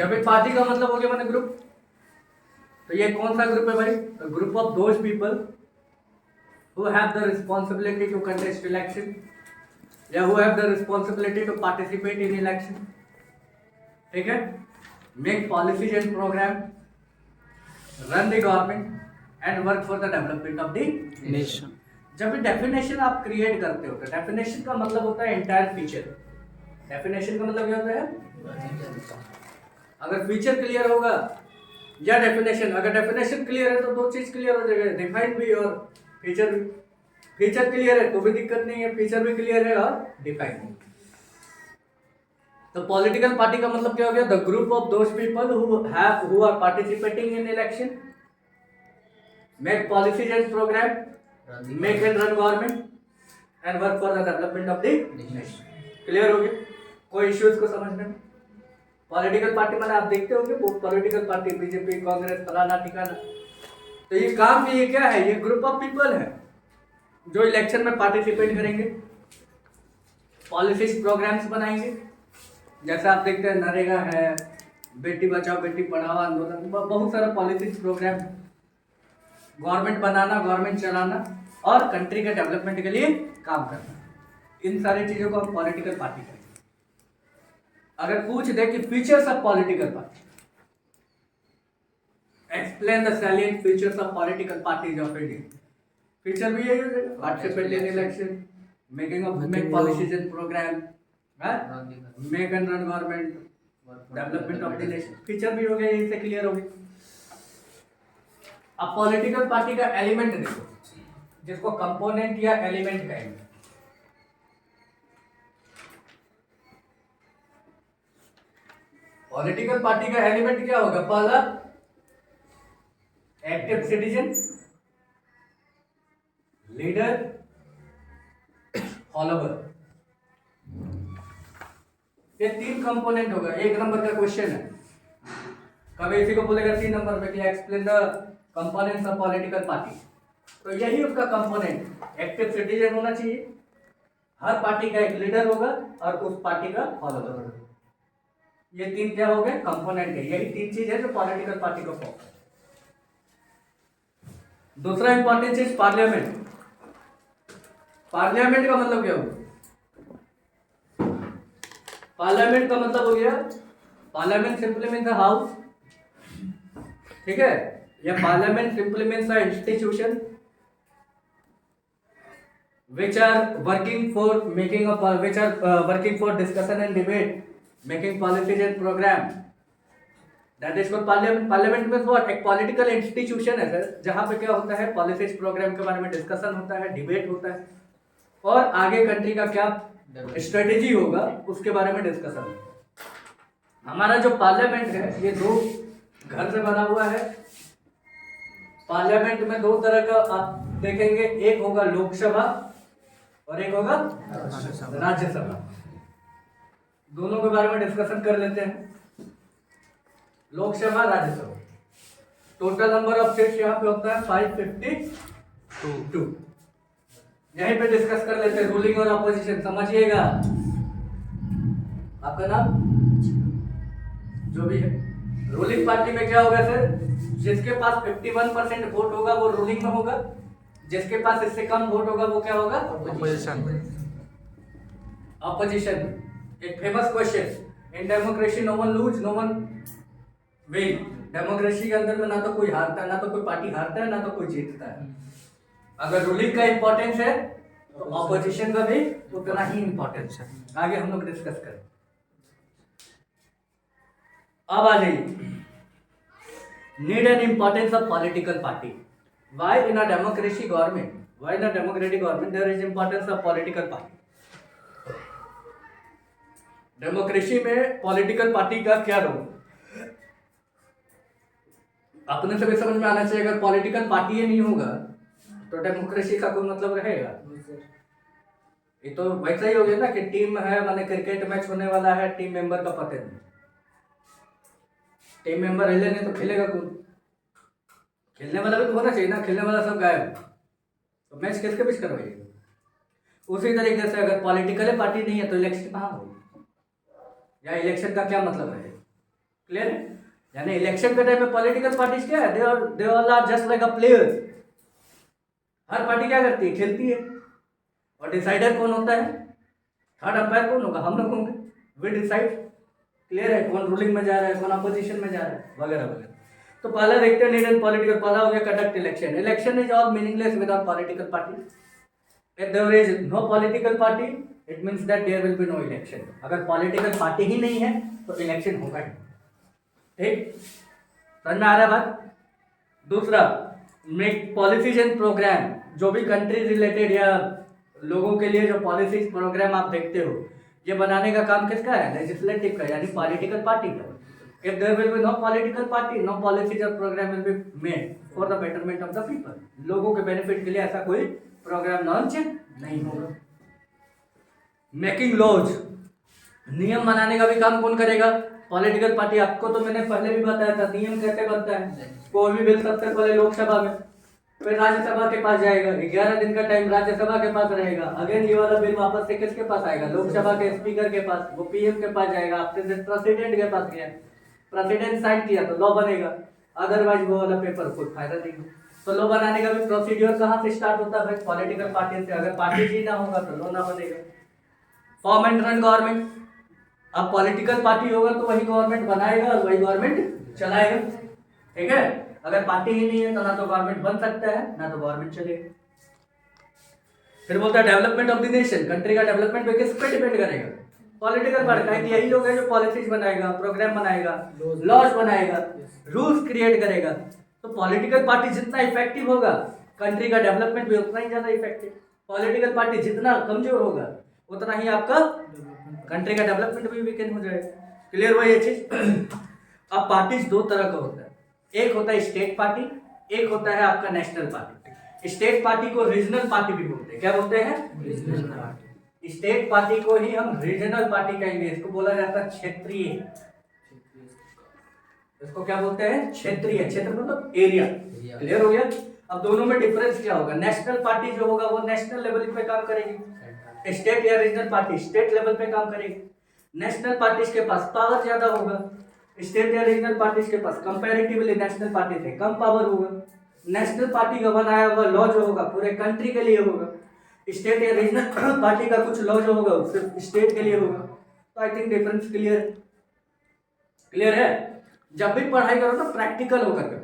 जब एक पार्टी का मतलब हो गया मैंने ग्रुप, तो ये कौन सा ग्रुप है भाई? Group of those people who have the responsibility to contest election या who have the responsibility to participate in election, ठीक है, make policies and program, run the government and work for the development of the nation. जब भी definition आप create करते हो तो definition का मतलब होता है एंटायर फीचर। डेफिनेशन का मतलब क्या होता है? अगर फीचर क्लियर होगा या डेफिनेशन, अगर डेफिनेशन क्लियर है तो दो चीज क्लियर हो जाएगा, डिफाइन भी और फीचर भी। फीचर क्लियर है तो भी दिक्कत नहीं है, फीचर भी क्लियर है और डिफाइन भी। तो पॉलिटिकल पार्टी का मतलब क्या हो गया? The group of those people who are participating in election, make policies and program, make and run government and work for the development of the nation. Clear हो गया? कोई इश्यूज को समझने में? पॉलिटिकल पार्टी मैंने आप देखते होंगे पॉलिटिकल पार्टी बीजेपी कांग्रेस फलाना ठिकाना, तो ये काम भी ये क्या है? ये ग्रुप ऑफ पीपल है जो इलेक्शन में पार्टिसिपेट करेंगे, पॉलिसीज प्रोग्राम्स बनाएंगे। जैसे आप देखते हैं नरेगा है, बेटी बचाओ बेटी पढ़ाओ आंदोलन, बहुत सारा पॉलिसीज प्रोग्राम, गवर्नमेंट बनाना, गवर्नमेंट चलाना और कंट्री के डेवलपमेंट के लिए काम करना, इन सारी चीजों को हम पॉलिटिकल पार्टी करेंगे। अगर पूछ दे कि features of political party, explain the salient features of political parties of India, feature भी यही है, participate in election, make policies and program, make and run government, development of the nation, feature भी हो गया, यही से क्लियर हो गया। अब पॉलिटिकल पार्टी का एलिमेंट देखो, जिसको कंपोनेंट या एलिमेंट कहेंगे। पॉलिटिकल पार्टी का एलिमेंट क्या होगा? पहला, एक्टिव सिटीजन, लीडर, फॉलोवर, ये तीन कंपोनेंट होगा। एक नंबर का क्वेश्चन है, कभी इसी को बोलेगा 3 नंबर में कि explain the components of political party, तो यही उसका कंपोनेंट एक्टिव सिटीजन होना चाहिए, हर पार्टी का एक लीडर होगा और उस पार्टी का फॉलोवर होगा। ये तीन क्या हो गए? कंपोनेंट है। यही तीन चीज है जो पॉलिटिकल पार्टी को फॉर्म। दूसरा इंपॉर्टेंट चीज पार्लियामेंट। पार्लियामेंट का मतलब क्या होगा? पार्लियामेंट का मतलब हो गया, parliament simply means the house, ठीक है, या parliament simply means the institution which are working for making a which are working for discussion and debate, making policies and program, that is called parliament. Parliament में what? एक political institution है sir, जहाँ पे क्या होता है? Policies programme के बारे में डिस्कशन होता है, डिबेट होता है और आगे कंट्री का क्या स्ट्रेटेजी होगा उसके बारे में डिस्कशन होता है। हमारा जो पार्लियामेंट है ये दो घर से बना हुआ है। पार्लियामेंट में दो तरह का आप देखेंगे, एक होगा लोकसभा और एक होगा राज्यसभा। दोनों के बारे में डिस्कशन कर लेते हैं। Lok Sabha, Rajya Sabha, total number of seats यहाँ पे होता है 552। यहीं पे डिस्कस कर लेते हैं रूलिंग और अपोजिशन। समझिएगा, आपका नाम जो भी है, रूलिंग पार्टी में क्या होगा सर? जिसके पास 51% वोट होगा वो रूलिंग में होगा, जिसके पास इससे कम वोट होगा वो क्या होगा? अपोजिशन। अपोजिशन। एक famous question, in democracy no one lose no one win. Democracy के अंदर में ना तो कोई हारता है, ना तो कोई पार्टी हारता है, ना तो कोई जीतता है। अगर रूलिंग का इंपॉर्टेंस है तो ऑपोजिशन का भी उतना ही इंपॉर्टेंस है। आगे हम लोग डिस्कस करें। अब आ जाइए, need and importance of political party. Why in a democracy government? Why in a democratic government there is importance of political party? Democracy में पॉलिटिकल पार्टी का क्या रोल? अपने से भी समझ में आना चाहिए। अगर पॉलिटिकल पार्टी ही नहीं होगा तो डेमोक्रेसी का कोई मतलब रहेगा? ये तो वैसा ही हो गया ना कि टीम है, माने क्रिकेट मैच होने वाला है, टीम मेंबर का पता नहीं, टीम मेंबर हिले नहीं तो खेलेगा कौन? खेलने वाला भी तो होना चाहिए ना, खेलने वाला सब गायब तो मैच किसके बीच करवाइएगा? उसी तरीके से अगर पॉलिटिकल पार्टी नहीं है तो इलेक्शन कहाँ होगी? या इलेक्शन का क्या मतलब है? क्लियर है? यानी इलेक्शन के टाइम में पॉलिटिकल पार्टीज क्या है, they all are just like a players. हर पार्टी क्या करती है, खेलती है। और डिसाइडर कौन होता है, थर्ड अंपायर कौन होगा, हम लोग होंगे। We decide. क्लियर है? कौन रूलिंग में जा रहा है, कौन अपोजिशन में जा रहा है, वगैरह वगैरह। तो पहला देखते हैं नीड पॉलिटिकल, पहला हो गया conduct election. Election is all meaningless without political party. If there is no political party it means that there will be no election. अगर पॉलिटिकल पार्टी ही नहीं है तो इलेक्शन होगा ही। ठीक, समझ में आ रहा है बात? दूसरा, मेक पॉलिसीज एंड प्रोग्राम। जो भी कंट्री रिलेटेड या लोगों के लिए जो पॉलिसीज प्रोग्राम आप देखते हो, ये बनाने का काम किसका है, लेजिस्लेटिव का, यानी पॉलिटिकल पार्टी का। If there will be no political party, no policies और program will be made for the betterment of the people. लोगों के बेनिफिट के लिए ऐसा कोई प्रोग्राम लॉन्च नहीं होगा। मेकिंग लॉज, नियम बनाने का भी काम कौन करेगा, पॉलिटिकल पार्टी। आपको तो मैंने पहले भी बताया था नियम कैसे बनता है। कोई भी बिल सबसे पहले लोकसभा में, फिर राज्यसभा के पास जाएगा, 11 दिन का टाइम राज्यसभा के पास रहेगा। अगेन ये वाला बिल वापस से किसके पास आएगा, लोकसभा के स्पीकर के पास, वो पीएम के पास जाएगा, आपसे प्रेसिडेंट के पास गया, प्रेसिडेंट साइन किया तो लॉ बनेगा, अदरवाइज वो वाला पेपर कोई फायदा नहीं। तो लॉ बनाने का भी प्रोसीड्यूर कहाँ से स्टार्ट होता है भाई, पॉलिटिकल पार्टी से। अगर पार्टी ही ना होगा तो लॉ ना बनेगा। फॉर्म एंड रन गवर्नमेंट, अब पॉलिटिकल पार्टी होगा तो वही गवर्नमेंट बनाएगा और वही गवर्नमेंट चलाएगा। ठीक है, अगर पार्टी ही नहीं है तो ना तो गवर्नमेंट बन सकता है ना तो गवर्नमेंट चलेगा। फिर बोलता है development of the nation, country का डेवलपमेंट पे किस पे डिपेंड करेगा, पॉलिटिकल पार्टी का। यही लोग है जो पॉलिसीज बनाएगा, प्रोग्राम बनाएगा, लॉज बनाएगा, रूल्स क्रिएट करेगा। तो पॉलिटिकल पार्टी जितना इफेक्टिव होगा कंट्री का डेवलपमेंट भी उतना ही ज्यादा इफेक्टिव। पॉलिटिकल पार्टी जितना कमजोर होगा उतना ही आपका कंट्री का डेवलपमेंट भी वीकेंड हो जाएगा। क्लियर हुआ ये चीज? अब पार्टीज दो तरह का होता है, एक होता है स्टेट पार्टी, एक होता है आपका नेशनल पार्टी। स्टेट पार्टी को रीजनल पार्टी भी बोलते हैं। क्या बोलते हैं? Regional party. स्टेट पार्टी को ही हम रीजनल पार्टी कहेंगे। इसको बोला जाता है क्षेत्रीय। इसको क्या बोलते हैं? क्षेत्रीय। क्षेत्र मतलब एरिया। क्लियर हो गया? अब दोनों में डिफरेंस क्या होगा, नेशनल पार्टी जो होगा वो नेशनल लेवल पे काम करेगी, स्टेट या रीजनल पार्टी स्टेट लेवल पे काम करेगी। नेशनल पार्टीज के पास पावर ज्यादा होगा, स्टेट या रीजनल पार्टीज के पास कंपैरेटिवली नेशनल पार्टी से कम पावर होगा। नेशनल पार्टी का बनाया हुआ लॉ जो होगा पूरे कंट्री के लिए होगा, स्टेट या रीजनल पार्टी का कुछ लॉ जो होगा सिर्फ स्टेट के लिए होगा। तो आई थिंक डिफरेंस क्लियर है? जब भी पढ़ाई करो तो प्रैक्टिकल होकर के,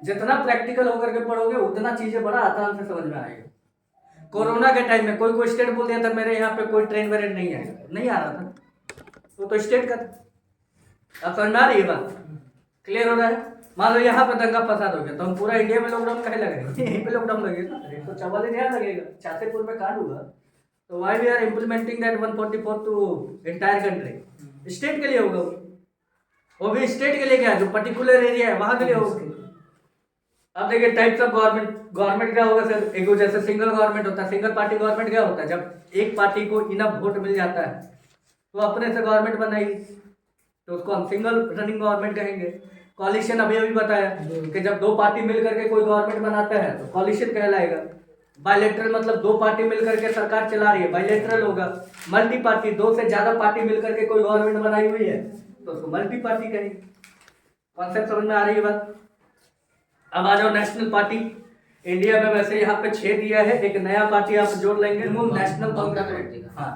जितना प्रैक्टिकल होकर के पढ़ोगे उतना चीजें बड़ा आसान से समझ में आएगा। कोरोना के टाइम में कोई स्टेट बोल दिया था मेरे यहाँ पे कोई ट्रेन वेरेन नहीं आएगा, नहीं आ रहा था, वो तो स्टेट का था। अब समझ में आ रही है बात? क्लियर हो रहा है? मान लो यहाँ पे दंगा फसाद हो गया तो हम पूरा इंडिया में लॉकडाउन कहे लगेगा, यहीं पे लॉकडाउन लगेगा, तो 44 यहाँ लगेगा। छातेपुर में कांड हुआ तो why we are implementing that 144 to entire country, state के लिए होगा वो भी स्टेट के लिए क्या है, जो पर्टिकुलर एरिया है वहां के लिए होगा। अब देखिए टाइप्स ऑफ गवर्नमेंट क्या होगा सर, एक जैसे सिंगल गवर्नमेंट होता है। सिंगल पार्टी गवर्नमेंट क्या होता है, जब एक पार्टी को इनफ वोट मिल जाता है तो अपने से गवर्नमेंट बनाएगी तो उसको हम सिंगल रनिंग गवर्नमेंट कहेंगे। कॉलिशन अभी बताया कि जब दो पार्टी मिल करके कोई गवर्नमेंट बनाता है तो कॉलिशन कहलाएगा। बायलैटरल मतलब दो पार्टी मिल करके सरकार चला रही है, बायलैटरल होगा। मल्टी पार्टी, दो से ज्यादा पार्टी मिल करके कोई गवर्नमेंट बनाई हुई है तो उसको मल्टी पार्टी कहेंगे। कॉन्सेप्ट समझ में आ रही है बात? अब आ जाओ नेशनल पार्टी। इंडिया में वैसे यहाँ पे 6 दिया है, एक नया पार्टी आप जोड़ लेंगे, नेशनल कांग्रेस। हाँ,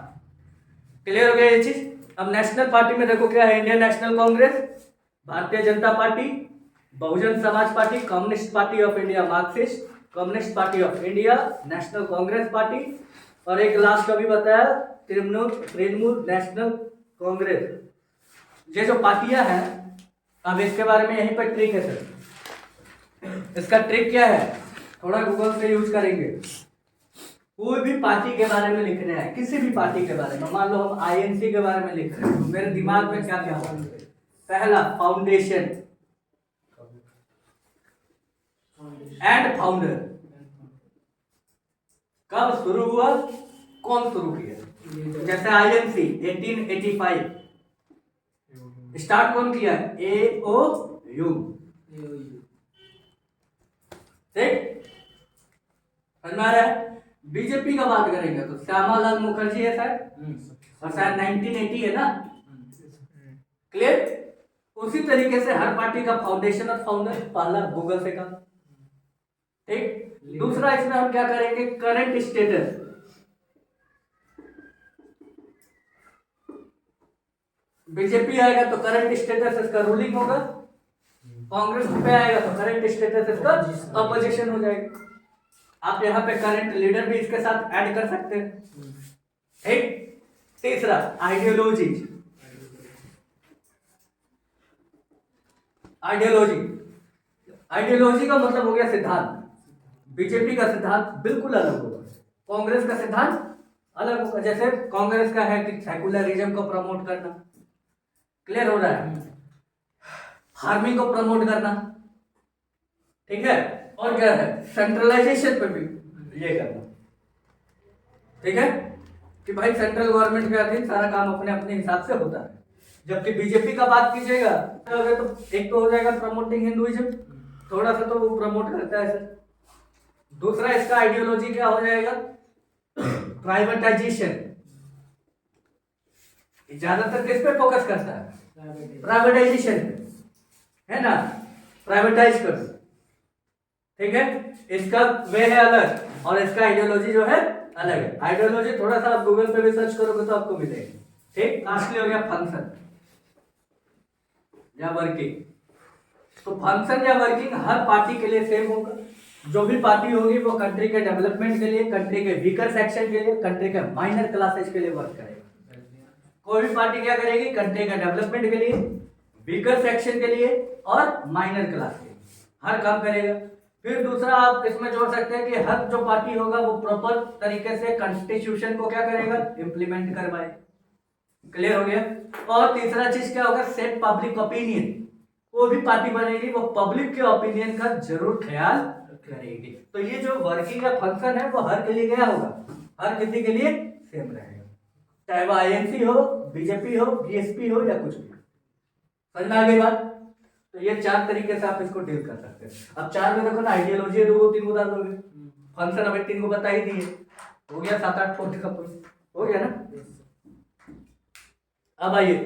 क्लियर हो गया ये चीज? अब नेशनल पार्टी में देखो क्या है, Indian national Congress, Bharatiya Janata party, Bahujan Samaj party, communist party of India, Marxist, communist party of India, national Congress party, और एक लास्ट अभी बताया तृणमूल नेशनल कांग्रेस। ये जो पार्टियां हैं, अब इसके बारे में यहीं पर ट्रिक है सर। इसका ट्रिक क्या है, थोड़ा गूगल से यूज करेंगे। कोई भी पार्टी के बारे में लिखना है, किसी भी पार्टी के बारे में, मान लो हम आईएनसी के बारे में लिख रहे हैं तो मेरे दिमाग में क्या क्या होगा, पहला फाउंडेशन एंड फाउंडर, कब शुरू हुआ, कौन शुरू किया। जैसे आईएनसी 1885 स्टार्ट कौन किया, AOU। ठीक, समझ में आ रहा है? बीजेपी का बात करेंगे तो श्यामालाल मुखर्जी है शायद, और शायद 1980 है ना। क्लियर? उसी तरीके से हर पार्टी का फाउंडेशन और फाउंडर पहला गूगल से कहा, ठीक। दूसरा इसमें हम क्या करेंगे, करंट स्टेटस। बीजेपी आएगा तो करंट स्टेटस इसका रूलिंग होगा, कांग्रेस पे आएगा तो करंट स्टेटस इसका अपोजिशन हो जाएगा। आप यहाँ पे करंट लीडर भी इसके साथ ऐड कर सकते हैं, ठीक। तीसरा आइडियोलॉजी। आइडियोलॉजी आइडियोलॉजी का मतलब हो गया सिद्धांत। बीजेपी का सिद्धांत बिल्कुल अलग होगा, कांग्रेस का सिद्धांत अलग होगा। जैसे कांग्रेस का है कि सेकुलरिज्म को प्रमोट करना, क्लियर हो रहा है, फार्मिंग को प्रमोट करना, ठीक है, और क्या है, सेंट्रलाइजेशन पे भी ये करना, ठीक है, कि भाई सेंट्रल गवर्नमेंट के अधीन सारा काम अपने अपने हिसाब से होता है। जबकि बीजेपी का बात कीजिएगा तो एक तो हो जाएगा प्रमोटिंग हिंदुइज्म, थोड़ा सा तो वो प्रमोट करता है सर। दूसरा इसका आइडियोलॉजी क्या हो जाएगा, प्राइवेटाइजेशन। ज्यादातर किस पे फोकस करता है, प्राइवेटाइजेशन है ना, प्राइवेटाइज कर, ठीक है। इसका वे है अलग और इसका आइडियोलॉजी जो है अलग है। आइडियोलॉजी थोड़ा सा आप गूगल पे भी सर्च करोगे तो आपको मिलेगा, ठीक। लास्टली हो गया फंक्शन या वर्किंग। तो फंक्शन या वर्किंग हर पार्टी के लिए सेम होगा। जो भी पार्टी होगी वो कंट्री के डेवलपमेंट के लिए, कंट्री के वीकर सेक्शन के लिए, कंट्री के माइनर क्लासेस के लिए वर्क करेगा। कोई भी पार्टी क्या करेगी, कंट्री के डेवलपमेंट के लिए, वीकर सेक्शन के लिए और माइनर क्लास के लिए हर काम करेगा। फिर दूसरा आप इसमें जोड़ सकते हैं कि हर जो पार्टी होगा वो प्रॉपर तरीके से कॉन्स्टिट्यूशन को क्या करेगा, इंप्लीमेंट करवाए। क्लियर हो गया। और तीसरा चीज क्या होगा, सेट पब्लिक ओपिनियन। कोई भी पार्टी बनेगी वो पब्लिक के ओपिनियन का जरूर ख्याल करेगी। तो ये जो वर्किंग का फंक्शन है वो हर के लिए क्या होगा, हर किसी के लिए सेम रहेगा, चाहे वो आईएनसी हो, बीजेपी हो, बीएसपी हो या कुछ भी। समझ में आ गई बात। तो ये चार तरीके से आप इसको डील कर सकते हैं। अब चार में देखो ना, आइडियोलॉजी दो तीन बता दोगे, फंक्शन अभी तीन को बता ही दिए, हो गया 7-8 पॉइंट का, हो गया ना। अब आइए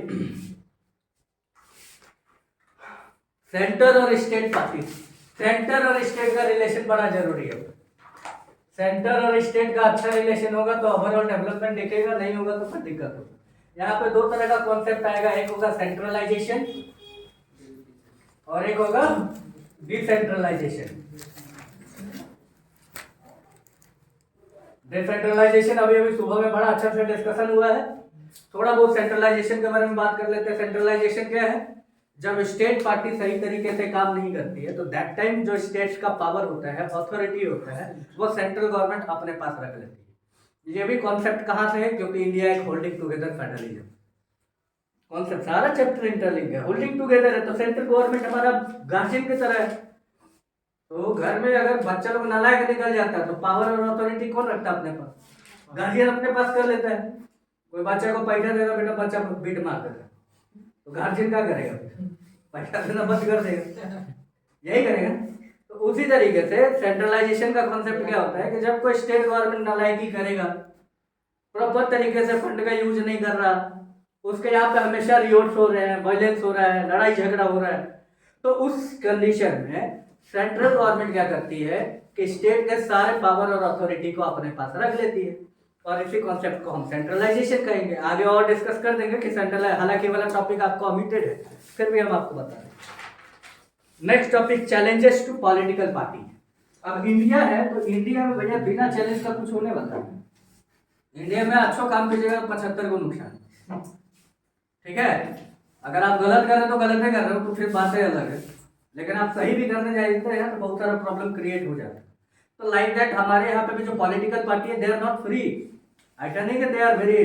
सेंटर और स्टेट पार्टी। सेंटर और स्टेट का रिलेशन बड़ा जरूरी है। सेंटर और स्टेट का अच्छा रिलेशन होगा तो ओवरऑल डेवलपमेंट दिखेगा, नहीं होगा तो फिर दिक्कत होगा। यहाँ पे दो तरह का कॉन्सेप्ट आएगा, एक होगा सेंट्रलाइजेशन और एक होगा डिसेंट्रलाइजेशन। डिसेंट्रलाइजेशन अभी अभी सुबह में बड़ा अच्छा से डिस्कशन हुआ है। थोड़ा बहुत सेंट्रलाइजेशन के बारे में बात कर लेते हैं। सेंट्रलाइजेशन क्या है, जब स्टेट पार्टी सही तरीके से काम नहीं करती है तो दैट टाइम जो स्टेट का पावर होता है, अथॉरिटी होता है, वो सेंट्रल गवर्नमेंट अपने पास रख लेती है। ये भी कॉन्सेप्ट कहाँ से है, क्योंकि इंडिया एक होल्डिंग टुगेदर फेडरलिज्म कॉन्सेप्ट, सारा चैप्टर इंटरलिंक है, होल्डिंग टुगेदर है। तो सेंट्रल गवर्नमेंट हमारा गार्जियन की तरह है। तो घर में अगर बच्चा लोग नालायक निकल जाता है तो पावर और अथॉरिटी कौन रखता है अपने पास, गार्जियन अपने पास कर लेता है। कोई बच्चे को पैसा देगा, बेटा बच्चा बीट मार देगा, तो गार्जियन क्या करेगा, पैसा देना बंद कर देगा, यही करेगा। तो उसी तरीके से सेंट्रलाइजेशन का कॉन्सेप्ट क्या होता है कि जब कोई स्टेट गवर्नमेंट नालायकी करेगा, प्रॉपर तरीके से फंड का यूज नहीं कर रहा, उसके यहाँ पे हमेशा रिवोल्ट हो रहे हैं, वायलेंस हो रहा है, लड़ाई झगड़ा हो रहा है, तो उस कंडीशन में सेंट्रल गवर्नमेंट क्या करती है कि स्टेट के सारे पावर और अथॉरिटी को अपने पास रख लेती है। और इसी कॉन्सेप्ट को हम सेंट्रलाइजेशन कहेंगे। आगे और डिस्कस कर देंगे कि सेंट्रलाइज, हालांकि वाला टॉपिक आपको ओमिटेड है, फिर भी हम आपको बता रहे हैं। Next topic, challenges to political party. अब इंडिया है तो इंडिया में भैया बिना चैलेंज का कुछ होने वाला है। इंडिया में अच्छा काम कीजिएगा 75 को नुकसान, ठीक है। अगर आप गलत कर रहे हो तो गलत ही कर रहे हो, तो फिर बातें अलग है। लेकिन आप सही भी करने जाते हैं तो बहुत सारा प्रॉब्लम क्रिएट हो जाता है। तो लाइक दैट हमारे यहाँ पे भी जो पॉलिटिकल पार्टी है, दे आर नॉट फ्री। ऐसा नहीं कि दे आर वेरी,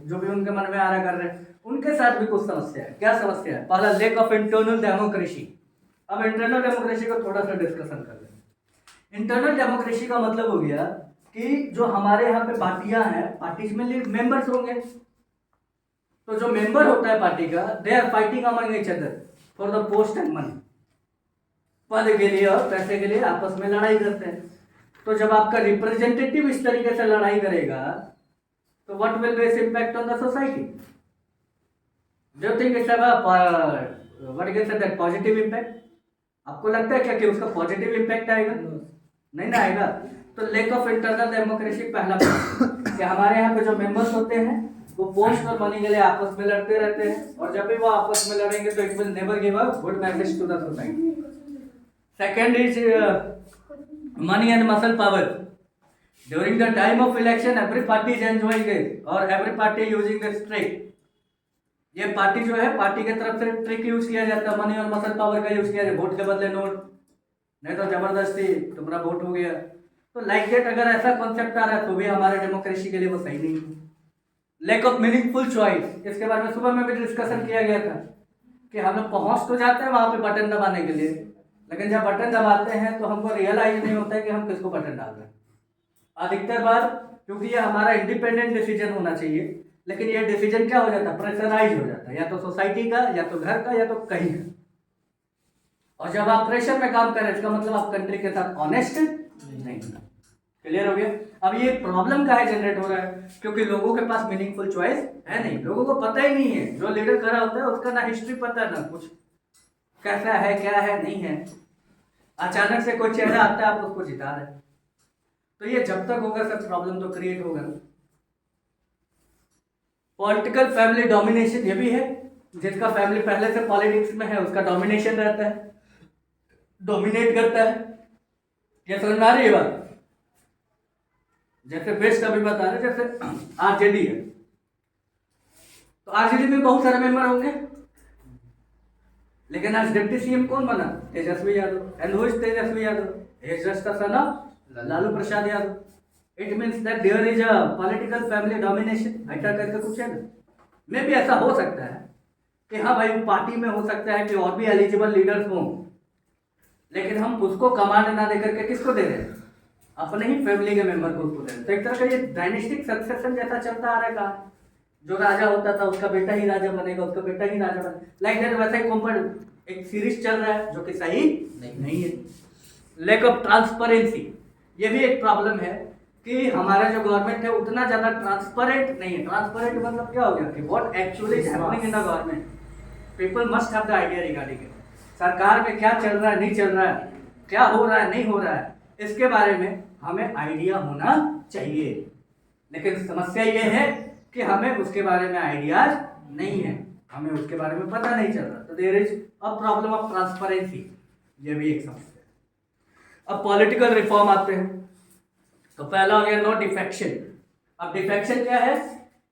जो भी उनके मन में आ रहा कर रहे हैं, उनके साथ भी कुछ समस्या है। क्या समस्या है? पहला, लेक ऑफ इंटरनल डेमोक्रेसी। अब इंटरनल डेमोक्रेसी को थोड़ा सा डिस्कशन कर लें। इंटरनल डेमोक्रेसी का मतलब हो गया कि जो हमारे यहाँ पे पार्टियां हैं, पार्टीज में मेंबर्स होंगे, तो जो मेंबर होता है पार्टी का, they are fighting among each other for the post and money. पद के लिए और पैसे के लिए आपस में लड़ाई करते हैं। तो जब आपका रिप्रेजेंटेटिव इस तरीके से लड़ाई करेगा तो what will be its impact on the society? Do you think it's have a what you can say that positive impact? आपको लगता है क्या कि उसका पॉजिटिव इम्पैक्ट आएगा? नहीं ना आएगा। तो लेक ऑफ इंटरनल डेमोक्रेसी पहला point कि हमारे यहाँ पे जो मेंबर्स होते हैं वो पोस्ट और मनी के लिए आपस में लड़ते रहते हैं, और जब भी वो आपस में लड़ेंगे तो it will never give a good message to the society. Second is money and muscle power. During the time of election every party is enjoying it और every party using the trick. ये party जो है, party की तरफ से trick use किया जाता है, मनी और मसल पावर का यूज किया जाता है, वोट के बदले नोट, नहीं तो जबरदस्ती तुम्हारा वोट हो गया। तो लाइक दैट अगर ऐसा कॉन्सेप्ट आ रहा है तो भी हमारे डेमोक्रेसी के लिए वो सही नहीं है। लैक ऑफ मीनिंगफुल चॉइस, इसके बारे में सुबह में भी डिस्कशन किया गया था कि हम लोग पहुंच तो जाते हैं वहां पे बटन दबाने के लिए, लेकिन जब बटन दबाते हैं तो हमको रियलाइज नहीं होता है कि हम किसको बटन डाल रहे हैं। अधिकतर बार क्योंकि ये हमारा इंडिपेंडेंट डिसीजन होना चाहिए, लेकिन ये डिसीजन क्या हो जाता है, प्रेशराइज हो जाता है, या तो सोसाइटी का, या तो घर का, या तो कहीं का। और जब आप प्रेशर में काम करें इसका मतलब आप कंट्री के साथ ऑनेस्ट नहीं। क्लियर हो गया? अब ये प्रॉब्लम का है जनरेट हो रहा है क्योंकि लोगों के पास मीनिंगफुल चॉइस है नहीं, लोगों को पता ही नहीं है। जो लीडर खड़ा होता है उसका ना हिस्ट्री पता है ना कुछ, कैसा है क्या है नहीं है। अचानक से कोई चेहरा आता है आप उसको जिता रहे, तो ये जब तक होगा सब प्रॉब्लम तो क्रिएट होगा। पॉलिटिकल फैमिली डोमिनेशन, ये भी है, जिसका फैमिली पहले से पॉलिटिक्स में है उसका डोमिनेशन रहता है, डोमिनेट करता है। ये समझ में आ रही है बात? जैसे बेस्ट अभी बता रहे, जैसे आरजेडी है तो आरजेडी में बहुत सारे मेंबर होंगे, लेकिन आज डिप्टी सीएम कौन बना? Tejashwi Yadav. And who is Tejashwi Yadav? He is just a son of Lalu Prasad Yadav. It means that there is a political family domination. ऐसा करके कुछ है ना, मे भी ऐसा हो सकता है कि हाँ भाई पार्टी में हो सकता है कि और भी एलिजिबल लीडर्स हों, लेकिन हम उसको कमांड ना देकर के किसको दे रहे हैं? अपने ही फैमिली के मेंबर को उसको दे रहे हैं। तो एक तरह का ये डायनेस्टिक सक्सेशन जैसा चलता आ रहा है। जो राजा होता था उसका बेटा ही राजा बनेगा, उसका बेटा ही राजा बनेगा, लाइक दैट। वैसा ही कॉम्पट एक सीरीज चल रहा है जो कि सही नहीं है। लैक ऑफ ट्रांसपेरेंसी, ये भी एक प्रॉब्लम है कि हमारा जो गवर्नमेंट है उतना ज्यादा ट्रांसपेरेंट नहीं है। ट्रांसपेरेंट मतलब क्या हो गया कि what actually is happening in the government, people must have the idea regarding it. सरकार में क्या चल रहा है, नहीं चल रहा है, क्या हो रहा है, नहीं हो रहा है, इसके बारे में हमें आइडिया होना चाहिए। लेकिन समस्या ये है कि हमें उसके बारे में आइडियाज नहीं है, हमें उसके बारे में पता नहीं चल रहा। तो there is a problem of transparency, ये भी एक समस्या है। अब पॉलिटिकल रिफॉर्म आते हैं, तो पहला हो गया नो डिफेक्शन। अब डिफेक्शन क्या है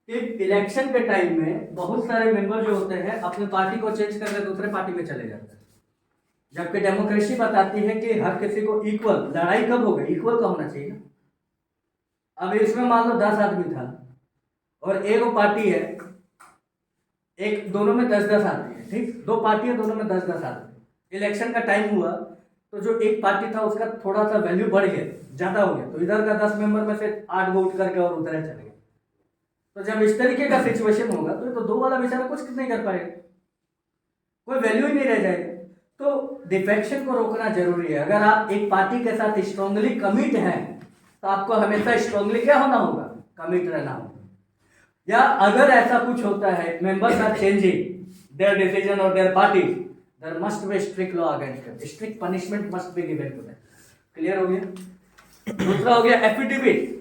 कि इलेक्शन के टाइम में बहुत सारे मेंबर जो होते हैं अपनी पार्टी को चेंज करके दूसरे पार्टी में चले जाते हैं, जबकि डेमोक्रेसी बताती है कि हर किसी को इक्वल। लड़ाई कब होगा? इक्वल का होना चाहिए ना। अब इसमें मान लो 10 आदमी था और एक पार्टी है, एक दोनों में 10-10 आदमी है, ठीक, दो पार्टी है दोनों में 10-10 आदमी। इलेक्शन का टाइम हुआ तो जो एक पार्टी था उसका थोड़ा सा वैल्यू बढ़ गया, ज्यादा हो गया, तो इधर का 10 मेंबर में से 8 वोट करके और उधर चले गए। तो जब इस तरीके का सिचुएशन होगा तो दो वाला बेचारा कुछ नहीं कर पाएगा, कोई वैल्यू ही नहीं रह जाएगा। तो डिफेक्शन को रोकना जरूरी है। अगर आप एक पार्टी के साथ स्ट्रांगली कमिट हैं तो आपको हमेशा स्ट्रांगली क्या होना होगा? कमिट रहना होगा। या अगर ऐसा कुछ होता है, members are changing their decision और their party, there must be strict law against them, strict punishment must be given to them. Clear हो गया? दूसरा हो गया एफिडेविट।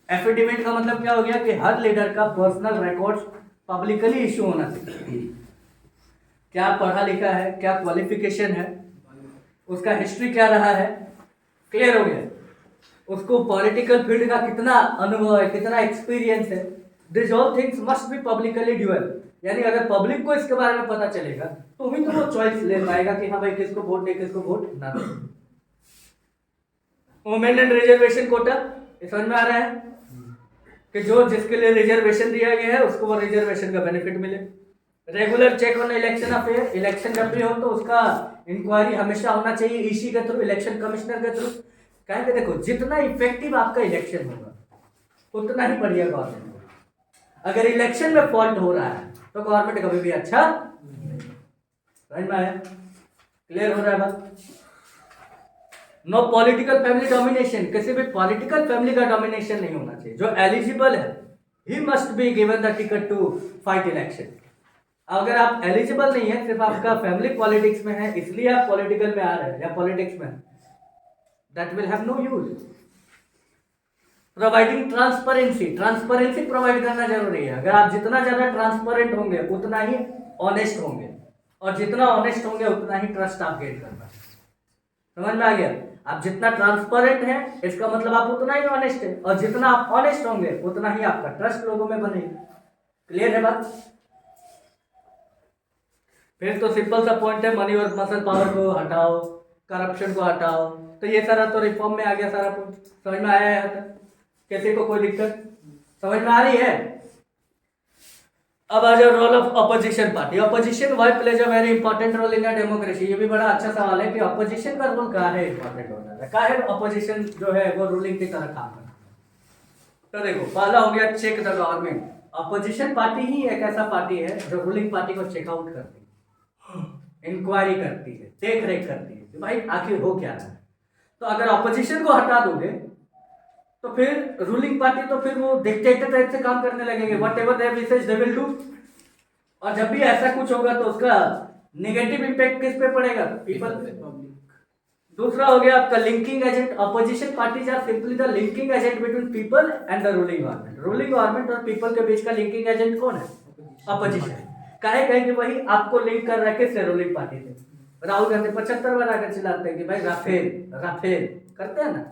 एफिडेविट का मतलब क्या हो गया कि हर लीडर का पर्सनल रिकॉर्ड्स पब्लिकली इशू होना चाहिए। क्या पढ़ा लिखा है, क्या क्वालिफिकेशन है, उसका हिस्ट्री क्या रहा है, क्लियर हो गया, उसको पॉलिटिकल फील्ड का कितना अनुभव है, कितना एक्सपीरियंस है। This all things must be publicly dual. यानी अगर पब्लिक को इसके बारे में पता चलेगा तो ही तो वो चॉइस ले पाएगा कि हाँ भाई किसको वोट दे, किसको वोट ना दे। वुमेन एंड रिजर्वेशन कोटा, समझ में आ रहा है कि जो जिसके लिए रिजर्वेशन दिया गया है उसको वो रिजर्वेशन का बेनिफिट मिले। Regular check on election affair, election जब भी हो तो उसका इंक्वायरी हमेशा होना चाहिए ईसी के थ्रू, इलेक्शन कमिश्नर के थ्रू। कहेंगे देखो जितना इफेक्टिव आपका इलेक्शन होगा उतना ही बढ़िया गवर्नमेंट होगा। अगर इलेक्शन में फॉल्ट हो रहा है तो गवर्नमेंट कभी भी अच्छा समझ में आया? क्लियर हो रहा है बात? नो पॉलिटिकल फैमिली डोमिनेशन, किसी भी पॉलिटिकल फैमिली का डोमिनेशन नहीं होना चाहिए। जो एलिजिबल है ही must be given the ticket to fight election. अगर आप एलिजिबल नहीं है, सिर्फ आपका फैमिली पॉलिटिक्स में है इसलिए आप पॉलिटिकल में आ रहे हैं या पॉलिटिक्स में, that will have no use. Providing transparency, transparency provide करना जरूरी है। अगर आप जितना ज्यादा ट्रांसपेरेंट होंगे उतना ही ऑनेस्ट होंगे, और जितना ऑनेस्ट होंगे उतना ही ट्रस्ट आप गेन कर पाएंगे। समझ में आ गया? आप जितना ट्रांसपेरेंट हैं इसका मतलब आप उतना ही ऑनेस्ट है, और जितना आप ऑनेस्ट होंगे उतना ही आपका ट्रस्ट लोगों में बनेगा। क्लियर है बात? फिर तो सिंपल सा पॉइंट है, मनी और मसल पावर को हटाओ, करप्शन को हटाओ, तो ये सारा तो रिफॉर्म में आ गया सारा पॉइंट। समझ में आया है? किसी को कोई दिक्कत समझ में आ रही है? अब आ जाओ role of opposition party. Opposition why plays a very important role in a democracy. ये भी बड़ा अच्छा सवाल है कि अपोजिशन का रोल कहाँ है इंपॉर्टेंट हो जाता है, कहाँ है अपोजिशन जो है वो रूलिंग की तरह काम करता है। तो देखो, पहला हो गया check the government. Opposition party ही एक ऐसा पार्टी है जो रूलिंग पार्टी को चेकआउट करती है, इंक्वायरी करती है, देख रेख करती है कि भाई आखिर हो क्या रहा है। तो अगर अपोजिशन को हटा दोगे तो फिर रूलिंग पार्टी तो फिर वो डिक्टेटर टाइप से काम करने लगेंगे, what ever they wishes they will do. और जब भी ऐसा कुछ होगा तो उसका नेगेटिव इंपैक्ट किस पे पड़ेगा? पीपल पे। दूसरा हो गया आपका linking agent. Opposition parties are simply the linking agent between people and the ruling government. Ruling government और पीपल के बीच का लिंकिंग एजेंट कौन है? अपोजिशन। काहे कहे कि वही आपको लिंक कर रहा है किससे? रूलिंग पार्टी से। राहुल गांधी 75 बार आकर चिल्लाते हैं कि भाई राफेल राफेल करते हैं ना,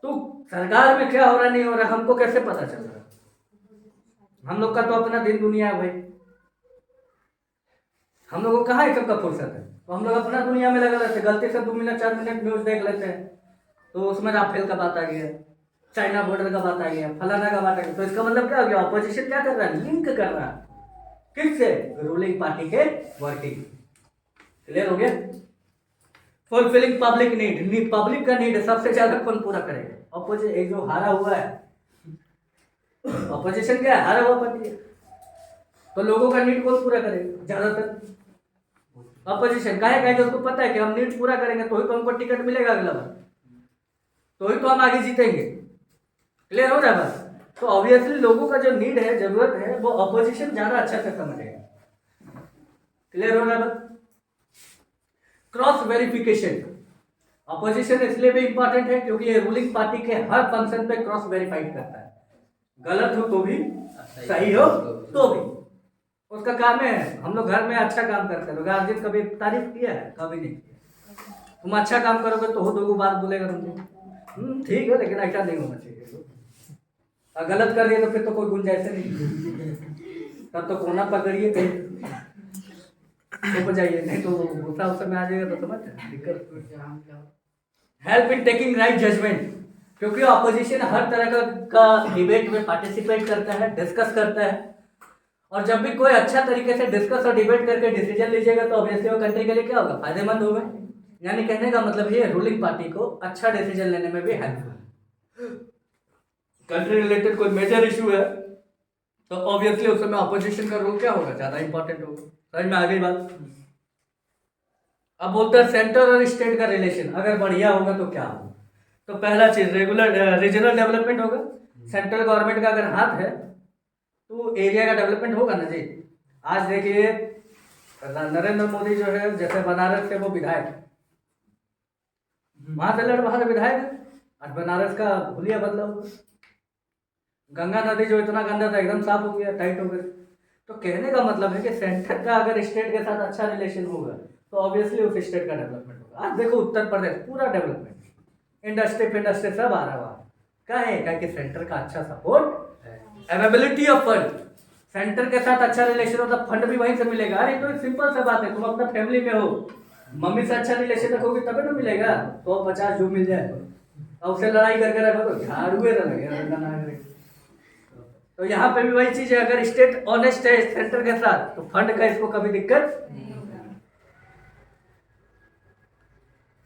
तो सरकार में क्या हो रहा नहीं हो रहा हमको कैसे पता चल रहा? हम लोग का तो अपना दिन दुनिया है भाई, हम लोगों को कहाँ है सबका फुर्सत है, तो हम लोग अपना दुनिया में लगा रहते हैं। गलती से 2 मिनट 4 मिनट न्यूज देख लेते हैं तो उसमें राफेल का बात आ गया, चाइना बॉर्डर का बात आ गया, फलाना का बात आ गया। तो इसका मतलब क्या हो गया? अपोजिशन क्या कर रहा है? लिंक कर रहा है किससे? रूलिंग पार्टी के वर्किंग। क्लियर हो गया? Fulfilling public need. पब्लिक का नीड सबसे ज्यादा कौन पूरा करेगा? अपोजिशन। एक जो हारा हुआ है, अपोजिशन क्या है? हारा हुआ पार्टी है, तो लोगों का नीड कौन पूरा करेगा? ज्यादातर अपोजिशन। काहे कहे? उसको पता है कि हम नीड पूरा करेंगे तो ही तो हमको टिकट मिलेगा अगला बार, तो ही तो हम आगे जीतेंगे। क्लियर हो रहा है बस? तो ऑब्वियसली लोगों का जो नीड है, जरूरत है, वो अपोजिशन ज्यादा अच्छा से समझेगा। क्लियर हो रहा है बस? Cross verification. अपोजिशन इसलिए भी इंपॉर्टेंट है क्योंकि ये रूलिंग पार्टी के हर फंक्शन पे क्रॉस वेरीफाइड करता है, गलत हो तो भी सही हो तो भी। उसका काम है। हम लोग घर में अच्छा काम करते हैं, गार्जियन कभी तारीफ किया है? कभी नहीं किया। तुम अच्छा काम करोगे तो हो दो बात बोलेगा तुमको, ठीक है, लेकिन ऐसा नहीं होना चाहिए। और गलत कर दिए तो फिर तो कोई गुंजाइश नहीं, तब तो कोना पकड़िए कहीं तो जाइए, नहीं तो गुस्सा उस में आ जाएगा तो समझ दिक्कत। Help in taking right judgment. क्योंकि अपोजिशन हर तरह का डिबेट में पार्टिसिपेट करता है, डिस्कस करता है, और जब भी कोई अच्छा तरीके से डिस्कस और डिबेट करके डिसीजन लीजिएगा तो ऑब्वियसली वो कंट्री के लिए क्या होगा? फायदेमंद होगा। यानी कहने का मतलब ये रूलिंग पार्टी को अच्छा डिसीजन लेने में भी हेल्प। कंट्री रिलेटेड कोई मेजर इशू है तो ऑब्वियसली उस समय अपोजिशन का रोल क्या होगा? ज्यादा इंपॉर्टेंट होगा। समझ में आ गई बात? अब बोलते हैं सेंटर और स्टेट का रिलेशन अगर बढ़िया होगा तो क्या होगा? तो पहला चीज रेगुलर रीजनल डेवलपमेंट होगा। सेंट्रल गवर्नमेंट का अगर हाथ है तो एरिया का डेवलपमेंट होगा ना जी। आज देखिए नरेंद्र मोदी जो है, जैसे बनारस के वो विधायक, वहां से लड़ वहां से विधायक, आज बनारस का हुलिया बदला हुआ। गंगा नदी जो इतना गंदा था एकदम साफ हो गया, टाइट हो गया। तो कहने का मतलब है कि सेंटर का अगर स्टेट के साथ अच्छा रिलेशन होगा तो ऑब्वियसली उस स्टेट का डेवलपमेंट होगा। आज देखो उत्तर प्रदेश पूरा डेवलपमेंट, इंडस्ट्री सब आ रहा है। क्या है? कि सेंटर का अच्छा support, availability of fund. Centre के साथ अच्छा रिलेशन होता, फंड भी वहीं से मिलेगा। अरे तो सिंपल सा बात है, तुम अपना फैमिली में हो, मम्मी से अच्छा रिलेशन रखोगे तभी तो मिलेगा। तो 50 जो मिल जाए और उससे लड़ाई करके रखो तो झाड़ुए लगे। तो यहाँ पे भी वही चीज है, अगर स्टेट ऑनेस्ट है सेंटर के साथ तो फंड का इसको कभी दिक्कत नहीं होगा।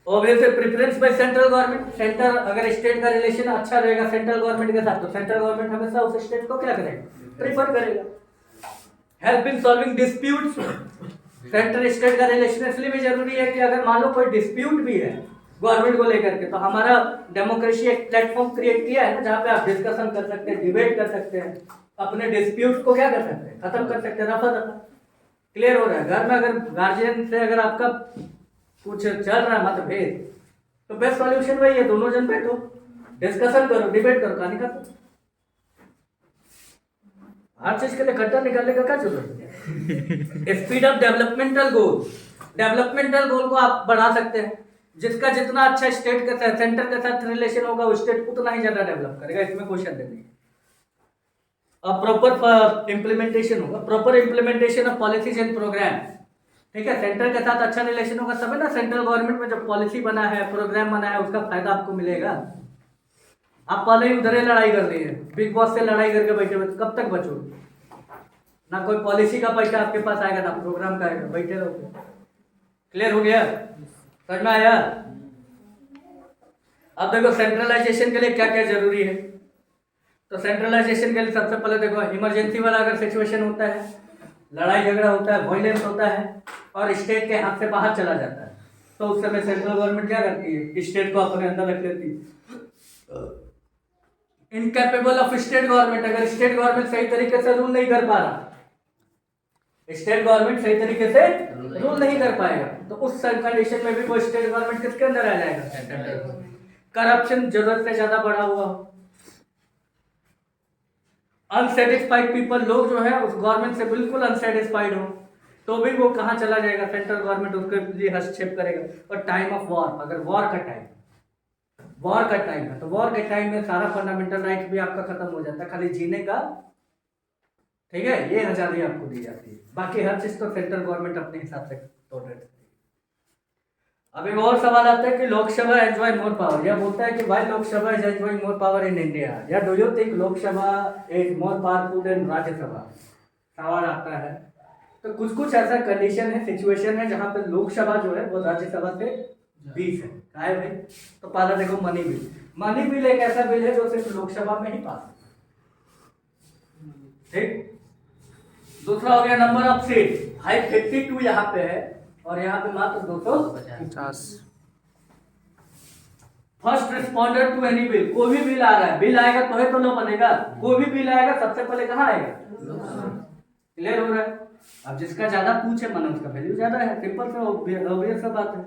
Obviously preference by central government. Centre अगर स्टेट का रिलेशन अच्छा रहेगा सेंट्रल गवर्नमेंट के साथ तो सेंट्रल गवर्नमेंट हमेशा उस स्टेट को क्या करेगा? प्रेफर करेगा। Help in solving disputes. Centre state का रिलेशन इसलिए भी जरूरी है कि अगर मान लो कोई डिस्प्यूट भी है गवर्नमेंट को लेकर के, तो हमारा डेमोक्रेसी एक प्लेटफॉर्म क्रिएट किया है ना, जहाँ पे आप डिस्कशन कर सकते हैं, डिबेट कर सकते हैं, अपने डिस्प्यूट्स को क्या कर सकते हैं? खत्म कर सकते हैं, रफा दफा। क्लियर हो रहा है? घर में अगर गार्जियन से अगर आपका कुछ चल रहा है मतभेद, तो बेस्ट सॉल्यूशन वही है, दोनों जन बैठो, डिस्कशन करो, डिबेट करो, कहानी खत्म। हर चीज के लिए खट्टा निकालने का क्या जरूरत है? स्पीड अप डेवलपमेंटल गोल को आप बढ़ा सकते हैं। जिसका जितना अच्छा स्टेट के साथ, सेंटर के साथ रिलेशन होगा, वो स्टेट उतना ही ज्यादा डेवलप करेगा, इसमें क्वेश्चन नहीं। और प्रॉपर इम्प्लीमेंटेशन होगा, proper implementation of policies and program, ठीक है। सेंटर के साथ अच्छा रिलेशन होगा तभी ना सेंट्रल गवर्नमेंट में जो पॉलिसी बना है, प्रोग्राम बना है, उसका फायदा आपको मिलेगा। आप पहले ही उधर ही लड़ाई कर रही है, बिग बॉस से लड़ाई करके बैठे हुए, कब तक बचोगे? ना कोई पॉलिसी का पैसा आपके पास आएगा, ना प्रोग्राम का आएगा, बैठे रहोगे। क्लियर हो गया? समझ में आया? अब देखो सेंट्रलाइजेशन के लिए क्या क्या जरूरी है। तो सेंट्रलाइजेशन के लिए सबसे पहले देखो, इमरजेंसी वाला अगर सिचुएशन होता है, लड़ाई झगड़ा होता है, वायलेंस होता है और स्टेट के हाथ से बाहर चला जाता है, तो उस समय सेंट्रल गवर्नमेंट क्या करती है? स्टेट को अपने अंदर रख लेती है। इनकैपेबल ऑफ स्टेट गवर्नमेंट, अगर स्टेट गवर्नमेंट सही तरीके से रूल नहीं कर पा रहा, स्टेट गवर्नमेंट सही तरीके से रूल नहीं कर पाएगा, तो उस कंडीशन में भी वो स्टेट गवर्नमेंट किसके अंदर आ जाएगा? करप्शन जरूरत से ज्यादा बढ़ा हुआ हो, अनसेटिस्फाइड पीपल, लोग जो है उस गवर्नमेंट से बिल्कुल अनसेटिस्फाइड हो, तो भी वो कहाँ चला जाएगा? सेंट्रल गवर्नमेंट उसके लिए हस्तक्षेप करेगा। और टाइम ऑफ वॉर, अगर वॉर का टाइम है, तो वॉर के टाइम में सारा फंडामेंटल राइट भी आपका खत्म हो जाता है, खाली जीने का, ठीक है, ये आजादी आपको दी जाती है। बाकी हर चीज तो सेंट्रल गवर्नमेंट अपने हिसाब से तोड़ रही है। अब एक और सवाल आता है कि लोकसभा एंजॉय मोर पावर, यह बोलता है कि भाई Lok Sabha is enjoying more power in India, या do you think Lok Sabha is more powerful than Rajya Sabha? सवाल आता है। तो कुछ ऐसा कंडीशन है, सिचुएशन है जहां पे लोकसभा जो है वो राज्यसभा से 20 है। क्या है भाई? तो पहला देखो मनी बिल एक ऐसा बिल है जो सिर्फ लोकसभा में ही पास, ठीक। दूसरा हो गया नंबर ऑफ सीट, 52 यहाँ पे है और यहाँ पे मात्र 250। First responder to any bill, कोई भी बिल आ रहा है, बिल आएगा तो है तो लो बनेगा, कोई भी बिल आएगा सबसे पहले कहाँ आएगा? क्लियर हो रहा है? अब जिसका ज्यादा पूछ है मन, उसका वैल्यू ज्यादा है, सिंपल से ऑब्वियस सा बात है।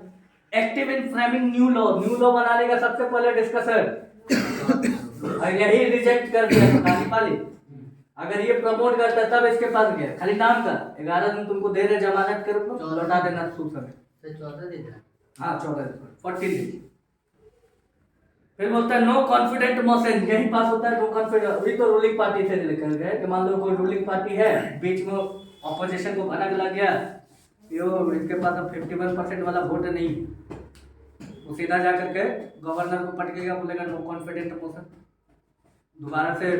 Active in framing new law बनाने का सबसे पहले डिस्कशन, और यही रिजेक्ट कर दिया पाली। अगर ये प्रमोट करता तब इसके पास गया, खाली नाम का 11 दिन तुमको दे रहे जमानत के रूप में, लौटा देना सूद समय। 14 दिन, हाँ 14 दिन, 14 दिन। फिर बोलता है नो कॉन्फिडेंट मोशन, यही पास होता है नो कॉन्फिडेंट। अभी तो रूलिंग पार्टी से लेकर गए कि मान लो कोई रूलिंग पार्टी है, बीच में ऑपोजिशन को भनक लग गया, यो इसके पास अब 51% वाला वोट नहीं, वो सीधा जाकर के गवर्नर को पटकेगा, बोलेगा नो कॉन्फिडेंट मोशन, दोबारा से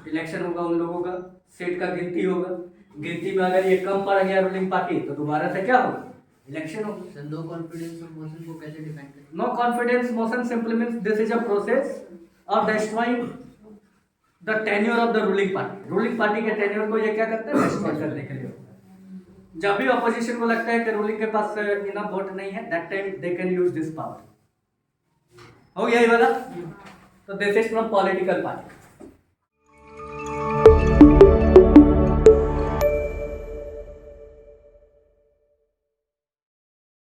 इलेक्शन होगा, उन लोगों का सीट का गिनती होगा, गिनती में अगर ये कम पड़ गया रूलिंग पार्टी तो दोबारा से क्या होगा? इलेक्शन होगा। नो कॉन्फिडेंस मोशन को कैसे डिफाइन करें? No confidence motion simply means this is a process of destroying the tenure of the ruling party. Ruling party के टेन्योर को ये क्या करते हैं? डिस्ट्रॉय करने के लिए। जब भी अपोजिशन को लगता है कि रूलिंग के पास इनफ वोट नहीं है, that time they can use this power. हो गया ये वाला? तो this is from political party.